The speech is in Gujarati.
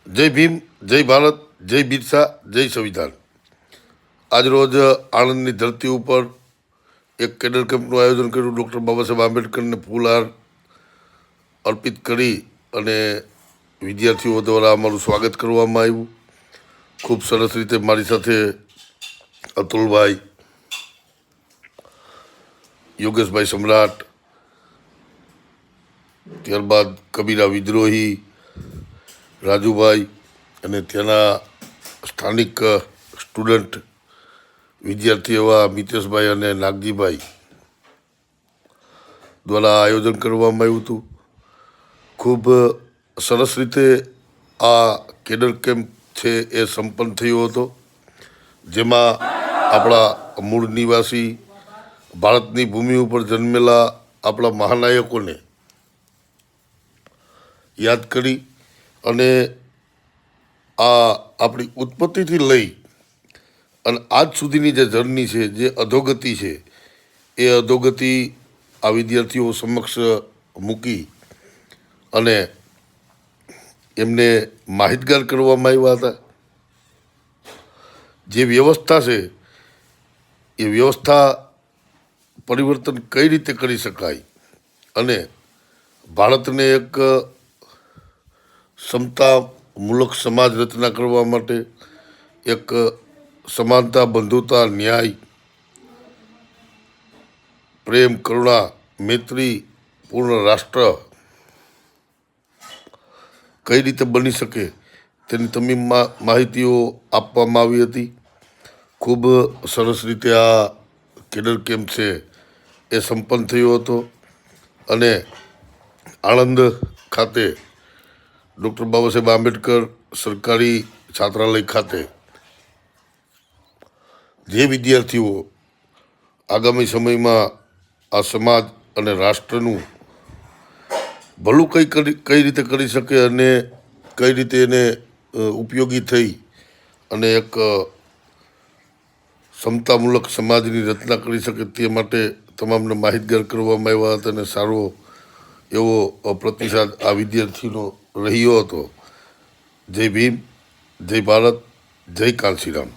જય ભીમ, જય ભારત, જય બિરસા, જય સંવિધાન. આજરોજ આણંદની ધરતી ઉપર એક કેડર કેમ્પનું આયોજન કર્યું. ડૉક્ટર બાબા સાહેબ આંબેડકરને ફૂલહાર અર્પિત કરી અને વિદ્યાર્થીઓ દ્વારા અમારું સ્વાગત કરવામાં આવ્યું. ખૂબ સરસ રીતે મારી સાથે અતુલભાઈ, યોગેશભાઈ સમ્રાટ, ત્યારબાદ કબીરા વિદ્રોહી, રાજુભાઈ અને ત્યાંના સ્થાનિક સ્ટુડન્ટ વિદ્યાર્થી એવા મિતેશભાઈ અને નાગજીભાઈ દ્વારા આયોજન કરવામાં આવ્યું હતું. ખૂબ સરસ રીતે આ કેડર કેમ્પ છે એ સંપન્ન થયો હતો, જેમાં આપણા મૂળ નિવાસી ભારતની ભૂમિ ઉપર જન્મેલા આપણા મહાનાયકોને યાદ કરી અને આ આપણી ઉત્પત્તિથી લઈ અને આજ સુધીની જે જર્ની છે, જે અધોગતિ છે, એ અધોગતિ આ વિદ્યાર્થીઓ સમક્ષ મૂકી અને એમને માહિતગાર કરવામાં આવ્યા હતા. જે વ્યવસ્થા છે એ વ્યવસ્થા પરિવર્તન કઈ રીતે કરી શકાય અને ભારતને એક સમતામૂલક સમાજ રચના કરવા માટે એક સમાનતા, બંધુતા, ન્યાય, પ્રેમ, કરુણા, મૈત્રી પૂર્ણ રાષ્ટ્ર કઈ રીતે બની શકે તેની તમામ માહિતીઓ આપવામાં આવી હતી. ખૂબ સરસ રીતે આ કેડર કેમ્પ છે એ સંપન્ન થયો હતો અને આણંદ ખાતે ડૉક્ટર બાબા સાહેબ આંબેડકર સરકારી છાત્રાલય ખાતે જે વિદ્યાર્થીઓ આગામી સમયમાં આ સમાજ અને રાષ્ટ્રનું ભલું કઈ રીતે કરી શકે અને કઈ રીતે એને ઉપયોગી થઈ અને એક સમતામૂલક સમાજની રચના કરી શકે તે માટે તમામને માહિતગાર કરવામાં આવ્યા હતા અને સારો એવો પ્રતિસાદ આ વિદ્યાર્થીનો રહ્યો હતો. જય ભીમ, જય ભારત, જય કાંશીરામ.